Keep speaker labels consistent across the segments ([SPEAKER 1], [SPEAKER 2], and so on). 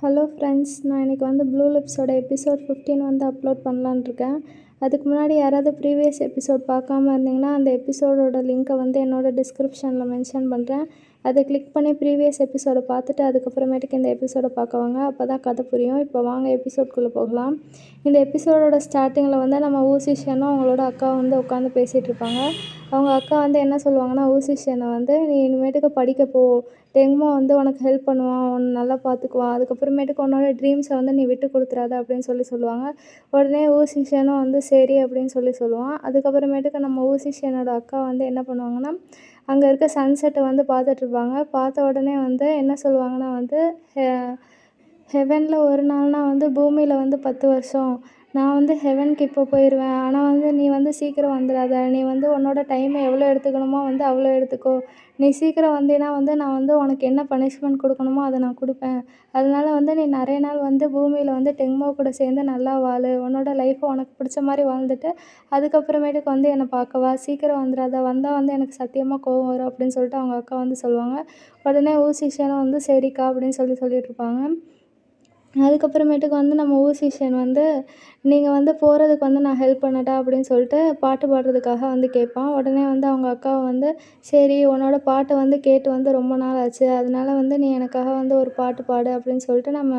[SPEAKER 1] Hello friends, நான் இன்றைக்கி வந்து ப்ளூ லிப்ஸோட எபிசோட் 15 வந்து அப்லோட் பண்ணலான்னு இருக்கேன். அதுக்கு முன்னாடி யாராவது ப்ரீவியஸ் எபிசோட் பார்க்காம இருந்தீங்கன்னா அந்த எபிசோடோட லிங்க்கை வந்து என்னோட டிஸ்கிரிப்ஷனில் மென்ஷன் பண்ணுறேன். அதை கிளிக் பண்ணி ப்ரீவியஸ் எபிசோடை பார்த்துட்டு அதுக்கப்புறமேட்டுக்கு இந்த எபிசோடை பார்க்க வாங்க. அப்போ தான் கதை புரியும். இப்போ வாங்க எபிசோட்குள்ளே போகலாம். இந்த எபிசோடோட ஸ்டார்டிங்கில் வந்து நம்ம ஊசிஷனும் அவங்களோட அக்கா வந்து உட்காந்து பேசிகிட்டு இருப்பாங்க. அவங்க அக்கா வந்து என்ன சொல்லுவாங்கன்னா, ஊசிஷனை வந்து நீ இனிமேட்டுக்கு படிக்க போ, டெங்மோ வந்து உனக்கு ஹெல்ப் பண்ணுவான், உன்னை நல்லா பார்த்துக்குவான், அதுக்கப்புறமேட்டுக்கு உன்னோட ட்ரீம்ஸை வந்து நீ விட்டு கொடுத்துறாத அப்படின்னு சொல்லுவாங்க. உடனே ஊசிஷனும் வந்து சரி அப்படின்னு சொல்லுவான். அதுக்கப்புறமேட்டுக்கு நம்ம ஊசிஷனோட அக்கா வந்து என்ன பண்ணுவாங்கன்னா, அங்கே இருக்க சன்செட்டை வந்து பார்த்துட்ருப்பாங்க. பார்த்த உடனே வந்து என்ன சொல்லுவாங்கன்னா வந்து, ஹெவனில் ஒரு நாள்னா வந்து பூமியில் வந்து 10 வருஷம், நான் வந்து ஹெவனுக்கு இப்போ போயிடுவேன், ஆனால் வந்து நீ வந்து சீக்கிரம் வந்துடாத, நீ வந்து உன்னோட டைமை எவ்வளோ எடுத்துக்கணுமோ வந்து அவ்வளோ எடுத்துக்கோ, நீ சீக்கிரம் வந்தீன்னா வந்து நான் வந்து உனக்கு என்ன பனிஷ்மெண்ட் கொடுக்கணுமோ அதை நான் கொடுப்பேன், அதனால வந்து நீ நிறைய நாள் வந்து பூமியில் வந்து டெங்மோ கூட சேர்ந்து நல்லா வாழு, உன்னோட லைஃப்பை உனக்கு பிடிச்ச மாதிரி வாழ்ந்துட்டு அதுக்கப்புறமேட்டுக்கு வந்து என்னை பார்க்கவா, சீக்கிரம் வந்துடாத, வந்தால் வந்து எனக்கு சத்தியமாக கோவம் வரும் அப்படின்னு சொல்லிட்டு அவங்க அக்கா வந்து சொல்லுவாங்க. உடனே ஊசிஷனும் வந்து சரிக்கா அப்படின்னு சொல்லிட்டு இருப்பாங்க. அதுக்கப்புறமேட்டுக்கு வந்து நம்ம ஊசிஷன் வந்து நீங்கள் வந்து போகிறதுக்கு வந்து நான் ஹெல்ப் பண்ணட்டா அப்படின்னு சொல்லிட்டு பாட்டு பாடுறதுக்காக வந்து கேட்பான். உடனே வந்து அவங்க அக்காவை வந்து சரி, உன்னோட பாட்டை வந்து கேட்டு வந்து ரொம்ப நாள் ஆச்சு, அதனால வந்து நீ எனக்காக வந்து ஒரு பாட்டு பாடு அப்படின்னு சொல்லிட்டு நம்ம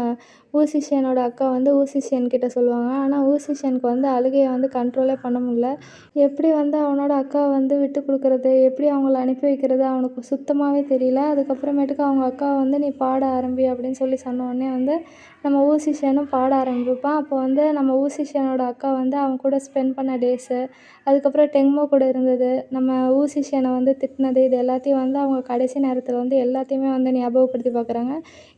[SPEAKER 1] ஊசிஷியனோட அக்கா வந்து ஊசிஷியன் கிட்ட சொல்லுவாங்க. ஆனால் ஊசிஷியனுக்கு வந்து அழுகையை வந்து கண்ட்ரோலே பண்ண முடியல. எப்படி வந்து அவனோட அக்காவை வந்து விட்டு கொடுக்குறது, எப்படி அவங்கள அனுப்பி வைக்கிறது அவனுக்கு சுத்தமாகவே தெரியல. அதுக்கப்புறமேட்டுக்கு அவங்க அக்காவை வந்து நீ பாட ஆரம்பி அப்படின்னு சொன்ன உடனே வந்து நம்ம ஊசிஷனும் பாட ஆரம்பிப்பான். அப்போ வந்து நம்ம ஊசிஷனோட அக்கா வந்து அவன் கூட ஸ்பெண்ட் பண்ண டேஸு, அதுக்கப்புறம் டெங்மோ கூட இருந்தது, நம்ம ஊசிஷனை வந்து திட்டினது, இது எல்லாத்தையும் வந்து அவங்க கடைசி நேரத்தில் வந்து எல்லாத்தையுமே வந்து ஞாபகப்படுத்தி பார்க்குறாங்க.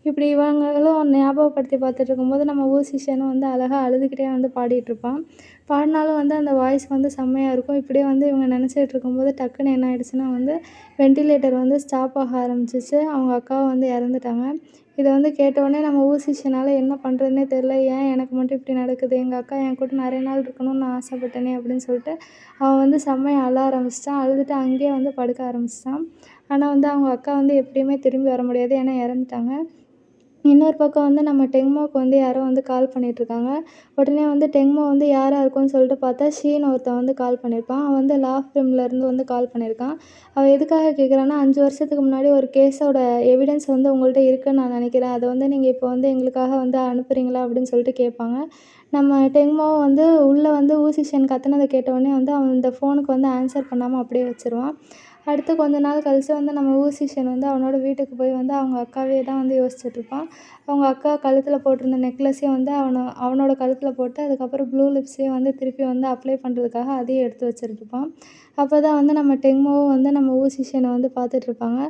[SPEAKER 1] இப்படி இவங்களும் ஞாபகப்படுத்தி பார்த்துட்டு இருக்கும்போது நம்ம ஊசிஷனும் வந்து அழகாக அழுதுகிட்டே வந்து பாடிட்டுருப்பான். பாடினாலும் வந்து அந்த வாய்ஸ் வந்து செம்மையாக இருக்கும். இப்படியே வந்து இவங்க நினச்சிட்டு இருக்கும்போது டக்குன்னு என்ன ஆயிடுச்சுன்னா வந்து வெண்டிலேட்டர் வந்து ஸ்டாப் ஆக ஆரம்பிச்சிச்சு. அவங்க அக்காவும் வந்து இறந்துட்டாங்க. இதை வந்து கேட்டவுடனே நம்ம ஊசிஷனால் என்ன பண்ணுறதுனே தெரில. ஏன் எனக்கு மட்டும் இப்படி நடக்குது, எங்கள் அக்கா என் கூட நிறைய நாள் இருக்கணும்னு நான் ஆசைப்பட்டேனே அப்படின்னு சொல்லிட்டு அவன் வந்து செம்மையாக அழ ஆரம்பிச்சிட்டான். அழுதுட்டு அங்கேயே வந்து படுக்க ஆரம்பிச்சிட்டான். ஆனால் வந்து அவங்க அக்கா வந்து எப்படியுமே திரும்பி வர முடியாது, ஏன்னா இறந்துட்டாங்க. இன்னொரு பக்கம் வந்து நம்ம டெங்மோவுக்கு வந்து யாரோ வந்து கால் பண்ணிகிட்ருக்காங்க. உடனே வந்து டெங்மோ வந்து யாராக இருக்கும்னு சொல்லிட்டு பார்த்தா ஷீன்னு ஒருத்தன் வந்து கால் பண்ணியிருப்பான். அவன் வந்து லா ஃபிலிம்லேருந்து வந்து கால் பண்ணியிருக்கான். அவன் எதுக்காக கேட்குறான்னா, 5 வருஷத்துக்கு முன்னாடி ஒரு கேஸோட எவிடன்ஸ் வந்து உங்கள்கிட்ட இருக்குதுன்னு நான் நினைக்கிறேன், அதை வந்து நீங்கள் இப்போ வந்து எங்களுக்காக வந்து அனுப்புகிறீங்களா அப்படின்னு சொல்லிட்டு கேட்பாங்க. நம்ம டெங்மோவும் வந்து உள்ளே வந்து ஊசிஷன் கத்துனதை கேட்டவுடனே வந்து அவன் இந்த ஃபோனுக்கு வந்து ஆன்சர் பண்ணாமல் அப்படியே வச்சுருவான். அடுத்து கொஞ்ச நாள் கழித்து வந்து நம்ம ஊசிஷன் வந்து அவனோட வீட்டுக்கு போய் வந்து அவங்க அக்காவே தான் வந்து யோசிச்சுட்ருப்பான். அவங்க அக்கா கழுத்தில் போட்டிருந்த நெக்லஸையும் வந்து அவனோட கழுத்தில் போட்டு அதுக்கப்புறம் ப்ளூ லிப்ஸையும் வந்து திருப்பி வந்து அப்ளை பண்ணுறதுக்காக அதையும் எடுத்து வச்சுருப்பான். அப்போ தான் வந்து நம்ம டெங்மோவும் வந்து நம்ம ஊசிஷனை வந்து பார்த்துட்ருப்பாங்க.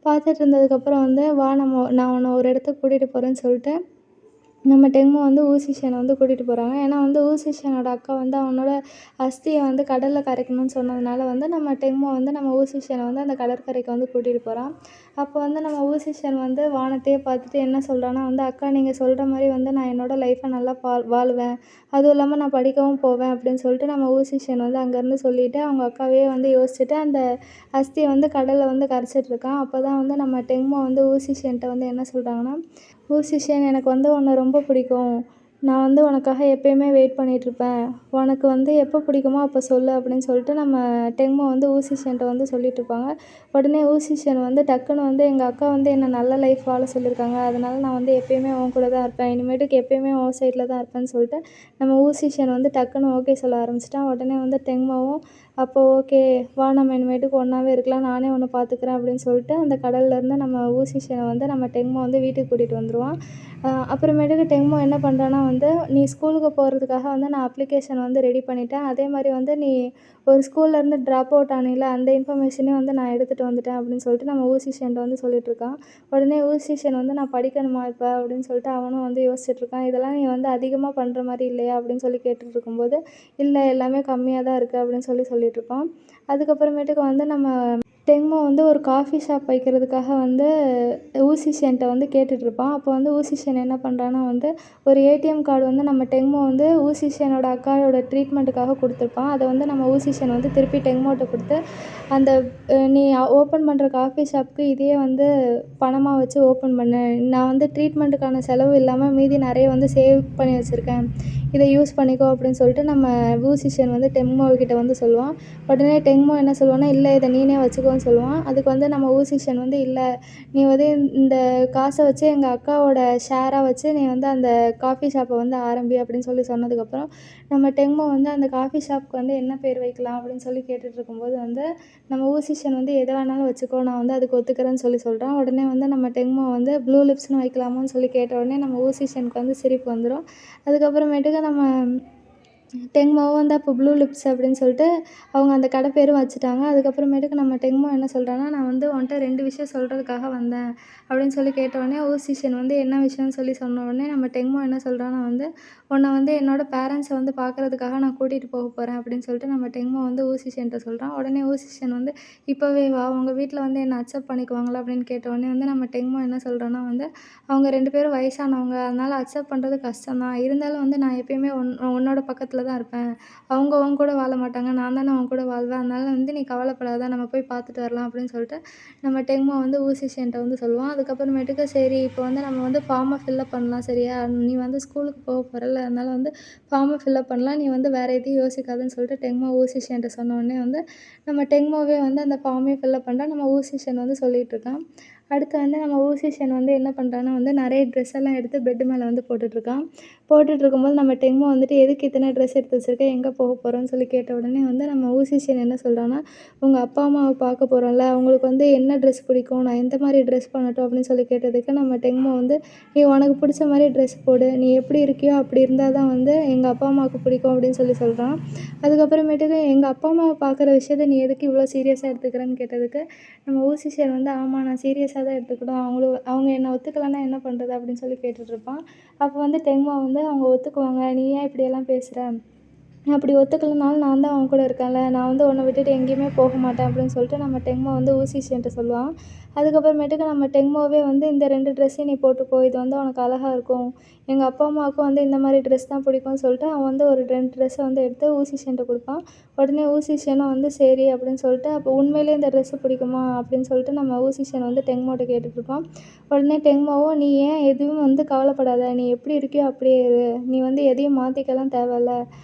[SPEAKER 1] பார்த்துட்டு இருந்ததுக்கப்புறம் வந்து வா நான் உன்னை ஒரு இடத்துக்கு கூட்டிகிட்டு போகிறேன்னு சொல்லிட்டு நம்ம டெங்மோ வந்து ஊசிஷனை வந்து கூட்டிகிட்டு போகிறாங்க. ஏன்னா வந்து ஊசிஷனோட அக்கா வந்து அவனோட அஸ்தியை வந்து கடலில் கரைக்கணும்னு சொன்னதுனால வந்து நம்ம டெங்மோ வந்து நம்ம ஊசிஷனை வந்து அந்த கடற்கரைக்கு வந்து கூட்டிகிட்டு போகிறான். அப்போ வந்து நம்ம ஊசிஷன் வந்து வானத்தையே பார்த்துட்டு என்ன சொல்கிறான்னா வந்து, அக்கா நீங்கள் சொல்கிற மாதிரி வந்து நான் என்னோடய லைஃப்பை நல்லா வாழுவேன், அதுவும் இல்லாமல் நான் படிக்கவும் போவேன் அப்படின்னு சொல்லிட்டு நம்ம ஊசிஷன் வந்து அங்கேருந்து சொல்லிவிட்டு அவங்க அக்காவே வந்து யோசிச்சுட்டு அந்த அஸ்தியை வந்து கடலில் வந்து கரைச்சிட்ருக்கான். அப்போ தான் வந்து நம்ம டெங்மோ வந்து ஊசிஷன்ட்ட வந்து என்ன சொல்கிறாங்கன்னா, ஊசிஷன் எனக்கு வந்து உன்னை ரொம்ப பிடிக்கும், நான் வந்து உனக்காக எப்பயுமே வெயிட் பண்ணிகிட்ருப்பேன், உனக்கு வந்து எப்போ பிடிக்குமோ அப்போ சொல்லு அப்படின்னு சொல்லிட்டு நம்ம டெங்மோ வந்து ஊசிஷன்ட்ட வந்து சொல்லிகிட்ருப்பாங்க. உடனே ஊசிஷன் வந்து டக்குன்னு வந்து எங்கள் அக்கா வந்து என்னை நல்ல லைஃப் வாழ சொல்லியிருக்காங்க, அதனால நான் வந்து எப்பயுமே உன் கூட தான் இருப்பேன், இனிமேட்டுக்கு எப்பயுமே உன் சைடில் தான் இருப்பேன்னு சொல்லிட்டு நம்ம ஊசிஷன் வந்து டக்குன்னு ஓகே சொல்ல ஆரம்பிச்சிட்டான். உடனே வந்து டெங்மோவும் அப்போ ஓகே வா நம்ம இனிமேட்டுக்கு ஒன்றாவே இருக்கலாம், நானே உன்னை பார்த்துக்கிறேன் அப்படின்னு சொல்லிட்டு அந்த கடல்லேருந்து நம்ம ஊசிஷனை வந்து நம்ம டெங்மோ வந்து வீட்டுக்கு கூட்டிகிட்டு வந்துடுவான். அப்புறமேட்டுக்கு டெங்மோ என்ன பண்ணுறான்னா வந்து, நீ ஸ்கூலுக்கு போகிறதுக்காக வந்து நான் அப்ளிகேஷன் வந்து ரெடி பண்ணிட்டேன், அதே மாதிரி வந்து நீ ஒரு ஸ்கூல்லேருந்து ட்ராப் அவுட் ஆனில்ல அந்த இன்ஃபர்மேஷனையும் வந்து நான் எடுத்துகிட்டு வந்துட்டேன் அப்படின்னு சொல்லிட்டு நம்ம ஊசிஷன்ட்ட வந்து சொல்லிகிட்ருக்கான். உடனே ஊசிஷன் வந்து நான் படிக்கணுமா இப்போ அப்படின்னு சொல்லிட்டு அவனும் வந்து யோசிச்சுட்ருக்கான். இதெல்லாம் நீ வந்து அதிகமாக பண்ணுற மாதிரி இல்லையா அப்படின்னு சொல்லி கேட்டுட்டு இருக்கும்போது, இல்லை எல்லாமே கம்மியாக தான் இருக்குது அப்படின்னு சொல்லிகிட்ருப்பான். அதுக்கப்புறமேட்டுக்கு வந்து நம்ம டெங்மோ வந்து ஒரு காஃபி ஷாப் வைக்கிறதுக்காக வந்து ஊசிஷியன்ட்ட வந்து கேட்டுட்ருப்பான். அப்போ வந்து ஊசிஷியன் என்ன பண்ணுறான்னா வந்து ஒரு ஏடிஎம் கார்டு வந்து நம்ம டெங்மோ வந்து ஊசிஷியனோட அக்காவோட ட்ரீட்மெண்ட்டுக்காக கொடுத்துருப்பான். அதை வந்து நம்ம ஊசிஷியன் வந்து திருப்பி டெங்மோட்ட கொடுத்து அந்த நீ ஓப்பன் பண்ணுற காஃபி ஷாப்புக்கு இதையே வந்து பணமாக வச்சு ஓப்பன் பண்ணு. நான் வந்து ட்ரீட்மெண்ட்டுக்கான செலவு இல்லாமல் மீதி நிறைய வந்து சேவ் பண்ணி வச்சுருக்கேன். இதை யூஸ் பண்ணிக்கோ அப்படின்னு சொல்லிட்டு நம்ம ஊசிஷியன் வந்து டெங்மோ கிட்ட வந்து சொல்லுவான். உடனே டெங்மோ என்ன சொல்லுவான்னா, இல்லை இதை நீனே வச்சுக்கோன்னு சொல்லுவான். அதுக்கு வந்து நம்ம ஊசிஷியன் வந்து, இல்லை நீ வந்து இந்த காசை வச்சு எங்கள் அக்காவோட ஷேராக வச்சு நீ வந்து அந்த காஃபி ஷாப்பை வந்து ஆரம்பி அப்படின்னு சொல்லி சொன்னதுக்கப்புறம் நம்ம டெங்மோ வந்து அந்த காஃபி ஷாப்புக்கு வந்து என்ன பேர் வைக்கலாம் அப்படின்னு சொல்லி கேட்டுட்டு இருக்கும்போது வந்து நம்ம ஊசிஷியன் வந்து எதை வேணாலும் வச்சுக்கோ, நான் வந்து அதுக்கு ஒத்துக்கிறேன்னு சொல்கிறான். உடனே வந்து நம்ம டெங்மோ வந்து ப்ளூ லிப்ஸ்னு வைக்கலாமான்னு சொல்லி கேட்ட உடனே நம்ம ஊசிஷியனுக்கு வந்து சிரிப்பு வந்துடும். அதுக்கப்புறமேட்டுக்கு நம்ம டெங்மோவும் வந்து அப்போ ப்ளூ லிப்ஸ் அப்படின்னு சொல்லிட்டு அவங்க அந்த கடை பேரும் வச்சுட்டாங்க. அதுக்கப்புறமேட்டுக்கு நம்ம டெங்மோ என்ன சொல்கிறான்னா, நான் வந்து உன்ட்ட 2 விஷயம் சொல்கிறதுக்காக வந்தேன் அப்படின்னு சொல்லி கேட்டவுடனே ஊசிஷியன் வந்து என்ன விஷயம்னு சொல்லி சொன்ன உடனே நம்ம டெங்மோ என்ன சொல்கிறான்னா வந்து, உன்னை வந்து என்னோடய பேரண்ட்ஸை வந்து பார்க்குறதுக்காக நான் கூட்டிகிட்டு போக போகிறேன் அப்படின்னு சொல்லிட்டு நம்ம டெங்மோ வந்து ஊசிஷியன்ட்ட சொல்கிறான். உடனே ஊசிஷியன் வந்து, இப்போவே வா, உங்கள் வீட்டில் வந்து என்னை அக்செப்ட் பண்ணிக்குவாங்களா அப்படின்னு கேட்ட உடனே வந்து நம்ம டெங்மோ என்ன சொல்கிறான்னா வந்து, அவங்க 2 பேரும் வயசானவங்க, அதனால் அக்செப்ட் பண்ணுறது கஷ்டம் தான். இருந்தாலும் வந்து நான் எப்பயுமே உன்னோட பக்கத்தில் தான் இருப்பேன். அவங்க உன் கூட வாழ மாட்டாங்க, நான் தானே அவங்க கூட வாழ்வேன். அதனால வந்து நீ கவலைப்படாத, நம்ம போய் பார்த்துட்டு வரலாம் அப்படின்னு சொல்லிட்டு நம்ம டெங்மோ வந்து ஊசிஷியன்ட்ட வந்து சொல்லுவான். அதுக்கப்புறமேட்டுக்கு சரி இப்போ வந்து நம்ம வந்து ஃபார்மை ஃபில்லப் பண்ணலாம் சரியா? நீ வந்து ஸ்கூலுக்கு போக போகிறல்ல, அதனால வந்து ஃபார்மை ஃபில்லப் பண்ணலாம். நீ வந்து வேறு எதையும் யோசிக்காதன்னு சொல்லிட்டு டெங்மோ ஊசிஷியன்ட்ட சொன்ன உடனே வந்து நம்ம டெங்மோவே வந்து அந்த ஃபார்மையும் ஃபில்லப் பண்ணுறான். நம்ம ஊசிஷியன் வந்து சொல்லிகிட்ருக்கான். அடுத்து வந்து நம்ம ஊசிஷியன் வந்து என்ன பண்ணுறான்னா வந்து நிறைய ட்ரெஸ் எல்லாம் எடுத்து பெட்டு மேலே வந்து போட்டுட்ருக்கான். போட்டுட்ருக்கும்போது நம்ம டெங்மோ வந்துட்டு, எதுக்கு இத்தனை ட்ரெஸ் எடுத்து வச்சிருக்க, எங்கே போக போகிறோன்னு சொல்லி கேட்ட உடனே வந்து நம்ம ஊசிஷியன் என்ன சொல்கிறான்னா, உங்கள் அப்பா அம்மாவை பார்க்க போகிறோம்ல, அவங்களுக்கு வந்து என்ன ட்ரெஸ் பிடிக்கும், நான் எந்த மாதிரி ட்ரெஸ் பண்ணட்டும் அப்படின்னு சொல்லி கேட்டதுக்கு நம்ம டெங்மோ வந்து, நீ உனக்கு பிடிச்ச மாதிரி ட்ரெஸ் போடு, நீ எப்படி இருக்கியோ அப்படி இருந்தால் தான் வந்து எங்கள் அப்பா அம்மாவுக்கு பிடிக்கும் அப்படின்னு சொல்கிறான். அதுக்கப்புறமேட்டுக்கு எங்கள் அப்பா அம்மாவை பார்க்குற விஷயத்த நீ எதுக்கு இவ்வளோ சீரியஸாக எடுத்துக்கிறேன்னு கேட்டதுக்கு நம்ம ஊசிஷியன் வந்து, ஆமாம் நான் சீரியஸாக தான் எடுத்துக்கணும், அவங்க என்னை ஒத்துக்கலைன்னா என்ன பண்ணுறது அப்படின்னு சொல்லி கேட்டுட்ருப்பான். அப்போ வந்து டெங்மோ வந்து, அவங்க ஒத்துக்குவாங்க, நீ ஏன் இப்படியெல்லாம் பேசுகிற, அப்படி ஒத்துக்கலைனாலும் நான் தான் அவன் கூட இருக்கேன்ல, நான் வந்து உன்னை விட்டுட்டு எங்கேயுமே போக மாட்டேன் அப்படின்னு சொல்லிட்டு நம்ம டெங்மோ வந்து ஊசிஷியன்ட்ட சொல்லுவான். அதுக்கப்புறமேட்டுக்கு நம்ம டெங்மோவே வந்து, இந்த 2 ட்ரெஸ்ஸையும் நீ போட்டுக்கோ, இது வந்து உனக்கு அழகா இருக்கும், எங்கள் அப்பா அம்மாவுக்கும் வந்து இந்த மாதிரி ட்ரெஸ் தான் பிடிக்கும்னு சொல்லிட்டு அவன் வந்து ஒரு 2 ட்ரெஸ்ஸை வந்து எடுத்து ஊசிஷியன்ட்ட கொடுப்பான். உடனே ஊசிஷியனும் வந்து சரி அப்படின்னு சொல்லிட்டு, அப்போ உண்மையிலேயே இந்த ட்ரெஸ்ஸு பிடிக்குமா அப்படின்னு சொல்லிட்டு நம்ம ஊசிஷியன் வந்து டெங்மோட்ட கேட்டுட்ருப்பான். உடனே டெங்மோவும், நீ ஏன் எதுவும் வந்து கவலைப்படாத, நீ எப்படி இருக்கியோ அப்படியே இரு, நீ வந்து எதையும் மாற்றிக்கலாம் தேவையில்ல,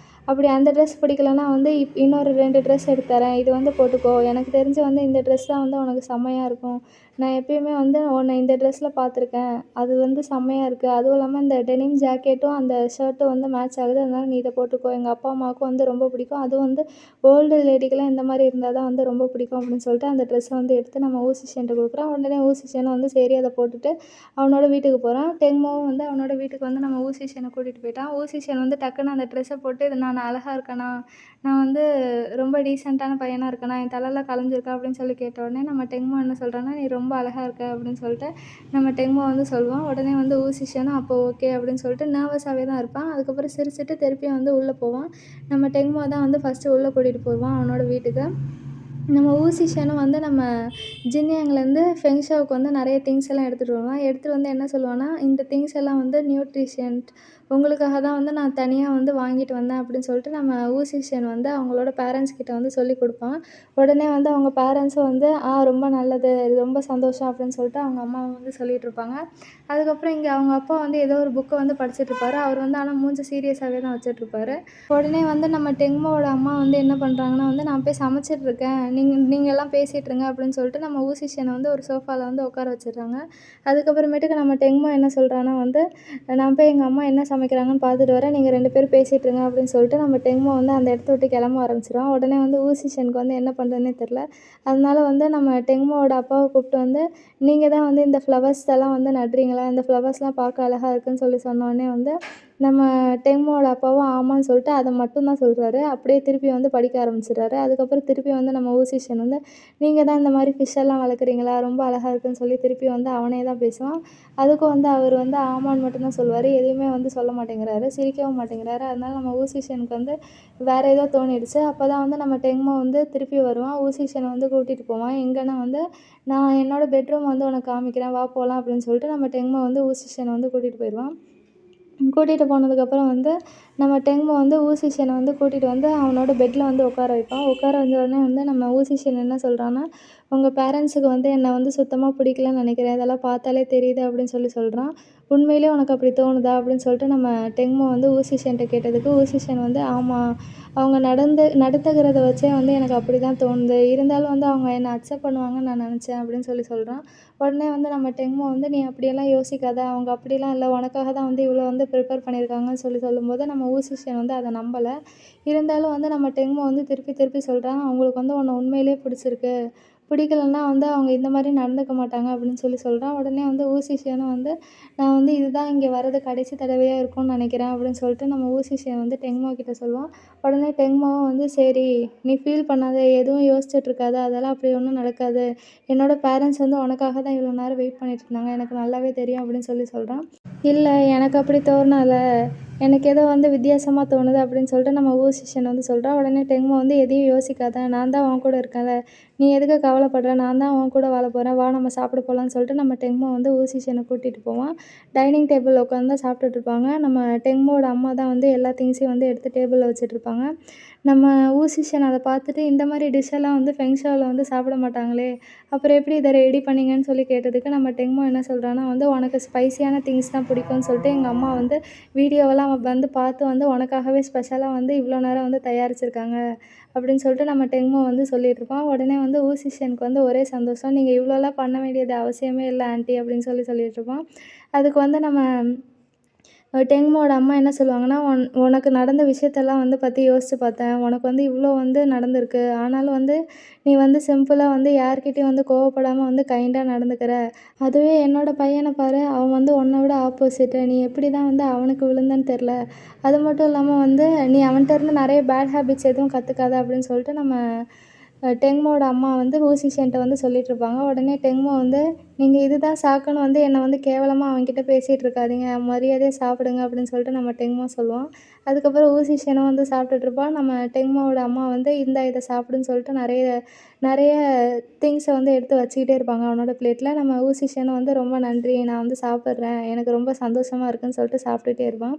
[SPEAKER 1] அப்படி அந்த ட்ரெஸ் பிடிக்கலன்னா வந்து இன்னொரு 2 ட்ரெஸ் எடுத்து தரேன், இது வந்து போட்டுக்கோ, எனக்கு தெரிஞ்சு வந்து இந்த ட்ரெஸ் தான் வந்து உனக்கு செம்மையாக இருக்கும், நான் எப்பயுமே வந்து உன்னை இந்த ட்ரெஸ்ஸில் பார்த்துருக்கேன், அது வந்து செம்மையாக இருக்குது, அதுவும் இல்லாமல் இந்த டெனிம் ஜாக்கெட்டும் அந்த ஷர்ட்டும் வந்து மேட்ச் ஆகுது, அதனால நீ இதை போட்டுக்கோ, எங்கள் அப்பா அம்மாவுக்கும் வந்து ரொம்ப பிடிக்கும், அதுவும் வந்து ஓல்டு லேடிக்கெலாம் இந்த மாதிரி இருந்தால் தான் வந்து ரொம்ப பிடிக்கும் அப்படின்னு சொல்லிட்டு அந்த ட்ரெஸ்ஸை வந்து எடுத்து நம்ம ஊசிஷியன்ட்ட கொடுக்குறான். உடனே ஊசிஷியனும் வந்து சரி அதை போட்டுட்டு அவனோட வீட்டுக்கு போகிறான். டெங்மோவும் வந்து அவனோட வீட்டுக்கு வந்து நம்ம ஊசிஷியனை கூட்டிகிட்டு போயிட்டான். ஊசிஷியன் வந்து டக்குன்னு அந்த ட்ரெஸ்ஸை போட்டு, இது நான் அழகாக இருக்கேனா, நான் வந்து ரொம்ப டீசெண்டான பையனாக இருக்கேனா, என் தலைலாம் கலைஞ்சிருக்கா அப்படின்னு சொல்லி கேட்ட உடனே நம்ம டெங்மோ என்ன சொல்கிறான்னா, நீ ரொம்ப அழகாக இருக்க அப்படின்னு சொல்லிட்டு நம்ம டெங்மோ வந்து சொல்லுவான். உடனே வந்து ஊசிஷியனும் அப்போ ஓகே அப்படின்னு சொல்லிட்டு நர்வஸாகவே தான் இருப்பான். அதுக்கப்புறம் சிரிச்சுட்டு திருப்பியும் வந்து உள்ளே போவான். நம்ம டெங்மோ தான் வந்து ஃபஸ்ட்டு உள்ளே கூட்டிகிட்டு போவான் அவனோட வீட்டுக்கு. நம்ம ஊசிஷியனும் வந்து நம்ம ஜின்யாங்லேருந்து ஃபெங்ஷாவுக்கு வந்து நிறைய திங்ஸ் எல்லாம் எடுத்துகிட்டு வருவான். எடுத்துகிட்டு வந்து என்ன சொல்லுவான்னா, இந்த திங்ஸ் எல்லாம் வந்து நியூட்ரிஷியன்ட், உங்களுக்காக தான் வந்து நான் தனியாக வந்து வாங்கிட்டு வந்தேன் அப்படின்னு சொல்லிட்டு நம்ம ஊசிஷியன் வந்து அவங்களோட பேரண்ட்ஸ் கிட்ட வந்து சொல்லிக் கொடுப்பான். உடனே வந்து அவங்க பேரண்ட்ஸும் வந்து ரொம்ப நல்லது, இது ரொம்ப சந்தோஷம் அப்படின்னு சொல்லிட்டு அவங்க அம்மாவை வந்து சொல்லிகிட்ருப்பாங்க. அதுக்கப்புறம் இங்கே அவங்க அப்பா வந்து ஏதோ ஒரு புக்கை வந்து படிச்சுட்ருப்பாரு. அவர் வந்து ஆனால் மூஞ்சி சீரியஸாகவே தான் வச்சுட்ருப்பாரு. உடனே வந்து நம்ம டெங்மோவோட அம்மா வந்து என்ன பண்ணுறாங்கன்னா வந்து, நான் போய் சமைச்சிட்ருக்கேன், நீங்கள் எல்லாம் பேசிகிட்ருங்க அப்படின்னு சொல்லிட்டு நம்ம ஊசிஷியனை வந்து ஒரு சோஃபாவில் வந்து உட்கார வச்சிடுறாங்க. அதுக்கப்புறமேட்டுக்கு நம்ம டெங்மோ என்ன சொல்கிறான்னா வந்து, நான் போய் எங்கள் அம்மா என்ன சமைக்கிறாங்கன்னு பார்த்துட்டு வரேன், நீங்கள் 2 பேரும் பேசிகிட்ருங்க அப்படின்னு சொல்லிட்டு நம்ம டெங்மோ வந்து அந்த இடத்த விட்டு கிளம்ப ஆரம்பிச்சிடுவான். உடனே வந்து ஊசிஷியனுக்கு வந்து என்ன பண்ணுறதுனே தெரில. அதனால வந்து நம்ம டெங்மோவோட அப்பாவை கூப்பிட்டு வந்து, நீங்கள் தான் வந்து இந்த ஃப்ளவர்ஸ் எல்லாம் வந்து நடுறீங்களா, இந்த ஃப்ளவர்ஸ்லாம் பார்க்க அழகாக இருக்குன்னு சொல்லி சொன்னோடனே வந்து நம்ம டெங்கமோட அப்பாவும் ஆமான்னு சொல்லிட்டு அதை மட்டும் தான் சொல்கிறாரு. அப்படியே திருப்பி வந்து படிக்க ஆரம்பிச்சிடுறாரு. அதுக்கப்புறம் திருப்பி வந்து நம்ம ஊசிஷன் வந்து நீங்கள் தான் இந்த மாதிரி ஃபிஷ்ஷெல்லாம் வளர்க்குறீங்களா, ரொம்ப அழகாக இருக்குன்னு சொல்லி திருப்பி வந்து அவனே தான் பேசுவான். அதுக்கும் வந்து அவர் வந்து ஆமான்னு மட்டும்தான் சொல்லுவார். எதுவுமே வந்து சொல்ல மாட்டேங்கிறாரு, சிரிக்கவும் மாட்டேங்கிறாரு. அதனால நம்ம ஊசிஷனுக்கு வந்து வேறு ஏதோ தோணிடுச்சு. அப்போ தான் வந்து நம்ம டெங்மோ வந்து திருப்பி வருவான். ஊசிஷனை வந்து கூட்டிகிட்டு போவான். எங்கன்னா வந்து நான் என்னோடய பெட்ரூம் வந்து உனக்கு காமிக்கிறேன், வா போகலாம் அப்படின்னு சொல்லிட்டு நம்ம டெங்மோ வந்து ஊசிஷனை வந்து கூட்டிகிட்டு போயிடுவான். கூட்டிகிட்டு போனதுக்கப்புறம் வந்து நம்ம டெங்மோ வந்து ஊசிஷனை வந்து கூட்டிகிட்டு வந்து அவனோட பெட்டில் வந்து உட்கார வைப்பான். உட்கார வச்ச உடனே வந்து நம்ம ஊசிஷன் என்ன சொல்கிறான்னா, உங்கள் பேரண்ட்ஸுக்கு வந்து என்னை வந்து சுத்தமாக பிடிக்கலன்னு நினைக்கிறேன், இதெல்லாம் பார்த்தாலே தெரியுது அப்படின்னு சொல்கிறான். உண்மையிலே உனக்கு அப்படி தோணுதா அப்படின்னு சொல்லிட்டு நம்ம டெங்மோ வந்து ஊசிஷன்ட்ட கேட்டதுக்கு ஊசிஷன் வந்து ஆமாம், அவங்க நடந்துக்கிறத வச்சே வந்து எனக்கு அப்படி தான் தோணுது, இருந்தாலும் வந்து அவங்க என்னை அக்செப்ட் பண்ணுவாங்கன்னு நான் நினச்சேன் அப்படின்னு சொல்கிறான். உடனே வந்து நம்ம டெங்மோ வந்து நீ அப்படியெல்லாம் யோசிக்காத, அவங்க அப்படிலாம் இல்லை, உனக்காக தான் வந்து இவ்வளோ வந்து ப்ரிப்பேர் பண்ணியிருக்காங்கன்னு சொல்லும்போது நம்ம ஊசிஷன் வந்து அதை நம்பலை. இருந்தாலும் வந்து நம்ம டெங்மோ வந்து திருப்பி திருப்பி சொல்கிறான், அவங்களுக்கு வந்து உன்னை உண்மையிலே பிடிச்சிருக்கு, பிடிக்கலன்னா வந்து அவங்க இந்த மாதிரி நடந்துக்க மாட்டாங்க அப்படின்னு சொல்கிறான். உடனே வந்து ஊசிஷனும் வந்து நான் வந்து இதுதான் இங்கே வர்றது கடைசி தடவையாக இருக்கும்னு நினைக்கிறேன் அப்படின்னு சொல்லிட்டு நம்ம ஊசிஷன் வந்து டெங்மோ கிட்ட சொல்லுவான். உடனே டெங்மோவும் வந்து சரி நீ ஃபீல் பண்ணாத, எதுவும் யோசிச்சுட்ருக்காத, அதெல்லாம் அப்படி ஒன்றும் நடக்காது, என்னோடய பேரண்ட்ஸ் வந்து உனக்காக தான் இவ்வளோ நேரம் வெயிட் பண்ணிட்டு இருந்தாங்க, எனக்கு நல்லாவே தெரியும் அப்படின்னு சொல்கிறான். இல்லை எனக்கு அப்படி தோணலை, எனக்கு ஏதோ வந்து வித்தியாசமாக தோணுது அப்படின்னு சொல்லிட்டு நம்ம ஊசிஷன் வந்து சொல்கிறான். உடனே டெங்மோ வந்து எதையும் யோசிக்காத, நான் தான் உன் கூட இருக்கேன்ல, நீ எதுக்கு கவலைப்படுற, நான் தான் உன் கூட வாழ போகிறேன், வா நம்ம சாப்பிட போகலான்னு சொல்லிட்டு நம்ம டெங்மோ வந்து ஊசிஷனை கூட்டிகிட்டு போவான். டைனிங் டேபிளில் உட்காந்து தான் சாப்பிட்டுட்ருப்பாங்க. நம்ம டெங்மோட அம்மா தான் வந்து எல்லா திங்ஸையும் வந்து எடுத்து டேபிளில் வச்சுட்ருப்பாங்க. நம்ம ஊசிஷன் அதை பார்த்துட்டு இந்த மாதிரி டிஷ்ஷெல்லாம் வந்து ஃபெங்ஷாவில் வந்து சாப்பிட மாட்டாங்களே, அப்புறம் எப்படி இதை ரெடி பண்ணீங்கன்னு சொல்லி கேட்டதுக்கு நம்ம டெங்மோ என்ன சொல்கிறான்னா வந்து உனக்கு ஸ்பைசியான திங்ஸ் தான் பிடிக்கும்னு சொல்லிட்டு எங்கள் அம்மா வந்து வீடியோவெல்லாம் வந்து பார்த்து வந்து உனக்காகவே ஸ்பெஷலாக வந்து இவ்வளோ நேரம் வந்து தயாரிச்சிருக்காங்க அப்படின்னு சொல்லிட்டு நம்ம டெங்மோ வந்து சொல்லிகிட்ருப்பான். உடனே வந்து ஊசிஷனுக்கு வந்து ஒரே சந்தோஷம், நீங்கள் இவ்வளோலாம் பண்ண வேண்டியது அவசியமே இல்லை ஆண்டி அப்படின்னு சொல்லிகிட்ருப்பான். அதுக்கு வந்து நம்ம டெங்மோட அம்மா என்ன சொல்லுவாங்கன்னா, உனக்கு நடந்த விஷயத்தெல்லாம் வந்து பற்றி யோசித்து பார்த்தேன், உனக்கு வந்து இவ்வளோ வந்து நடந்திருக்கு, ஆனாலும் வந்து நீ வந்து சிம்பிளாக வந்து யார்கிட்டயும் வந்து கோவப்படாமல் வந்து கைண்டாக நடந்துக்கிற, அதுவே என்னோடய பையனை பாரு, அவன் வந்து உன்னை விட ஆப்போசிட்டு, நீ எப்படி தான் வந்து அவனுக்கு விழுந்தன்னு தெரில, அது மட்டும் இல்லாமல் வந்து நீ அவன்கிட்ட இருந்து நிறைய பேட் ஹேபிட்ஸ் எதுவும் கற்றுக்காத அப்படின்னு சொல்லிட்டு நம்ம டெங்மோட அம்மா வந்து ஊசிஷன்ட்ட வந்து சொல்லிகிட்ருப்பாங்க. உடனே டெங்மோ வந்து நீங்கள் இதுதான் சாக்குன்னு வந்து என்னை வந்து கேவலமாக அவன்கிட்ட பேசிகிட்டு இருக்காதீங்க, மரியாதையாக சாப்பிடுங்க அப்படின்னு சொல்லிட்டு நம்ம டெங்மோ சொல்லுவான். அதுக்கப்புறம் ஊசிஷனும் வந்து சாப்பிட்டுட்ருப்பான். நம்ம டெங்மோவோட அம்மா வந்து இதை சாப்பிடுன்னு சொல்லிட்டு நிறைய நிறைய திங்ஸை வந்து எடுத்து வச்சுக்கிட்டே இருப்பாங்க அவனோட பிளேட்டில். நம்ம ஊசிஷனும் வந்து ரொம்ப நன்றி, நான் வந்து சாப்பிட்றேன், எனக்கு ரொம்ப சந்தோஷமாக இருக்குன்னு சொல்லிட்டு சாப்பிட்டுட்டே இருப்பான்.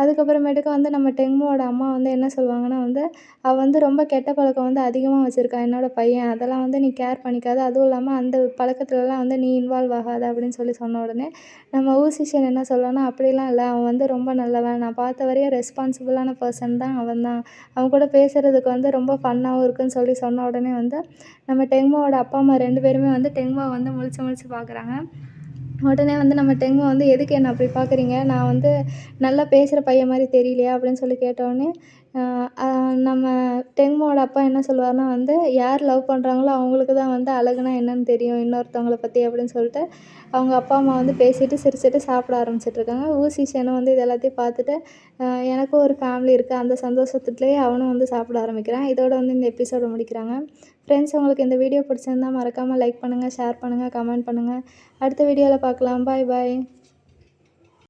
[SPEAKER 1] அதுக்கப்புறமேட்டுக்கு வந்து நம்ம டெங்மோவோட அம்மா வந்து என்ன சொல்லுவாங்கன்னா வந்து அவள் வந்து ரொம்ப கெட்ட பழக்கம் வந்து அதிகமாக வச்சுருக்கான் என்னோடய பையன், அதெல்லாம் வந்து நீ கேர் பண்ணிக்காத, அதுவும் இல்லாமல் அந்த பழக்கத்துலலாம் வந்து நீ இன்வால்வ் ஆகாத அப்படின்னு சொன்ன உடனே நம்ம ஊசிஷன் என்ன சொல்லுவான்னா அப்படிலாம் இல்லை, அவன் வந்து ரொம்ப நல்லவன், நான் பார்த்த வரையும் ரெஸ்பான்சிபிளான பர்சன் தான் அவன் தான், அவன் கூட பேசுகிறதுக்கு வந்து ரொம்ப ஃபன்னாகவும் இருக்குன்னு சொன்ன உடனே வந்து நம்ம டெங்மோவோட அப்பா அம்மா 2 பேருமே வந்து டெங்மோவை வந்து முழிச்சு முழிச்சு பார்க்குறாங்க. உடனே வந்து நம்ம டெங்மோ வந்து எதுக்கு என்ன அப்படி பார்க்குறீங்க, நான் வந்து நல்லா பேசுகிற பையன் மாதிரி தெரியலையா அப்படின்னு சொல்லி கேட்டோடனே நம்ம டெங்மோட அப்பா என்ன சொல்லுவார்னா வந்து யார் லவ் பண்ணுறாங்களோ அவங்களுக்கு தான் வந்து அழகுனா என்னன்னு தெரியும் இன்னொருத்தவங்கள பற்றி அப்படின்னு சொல்லிட்டு அவங்க அப்பா அம்மா வந்து பேசிட்டு சிரிச்சுட்டு சாப்பிட ஆரம்பிச்சிட்ருக்காங்க. ஊசிஷனும் வந்து இது எல்லாத்தையும் பார்த்துட்டு எனக்கும் ஒரு ஃபேமிலி இருக்குது, அந்த சந்தோஷத்துலேயே அவனும் வந்து சாப்பிட ஆரம்பிக்கிறான். இதோட வந்து இந்த எபிசோட முடிக்கிறாங்க. ஃப்ரெண்ட்ஸ், உங்களுக்கு இந்த வீடியோ பிடிச்சிருந்தா மறக்காமல் லைக் பண்ணுங்கள், ஷேர் பண்ணுங்கள், கமெண்ட் பண்ணுங்கள். அடுத்த வீடியோவில் பார்க்கலாம். பாய் பாய்.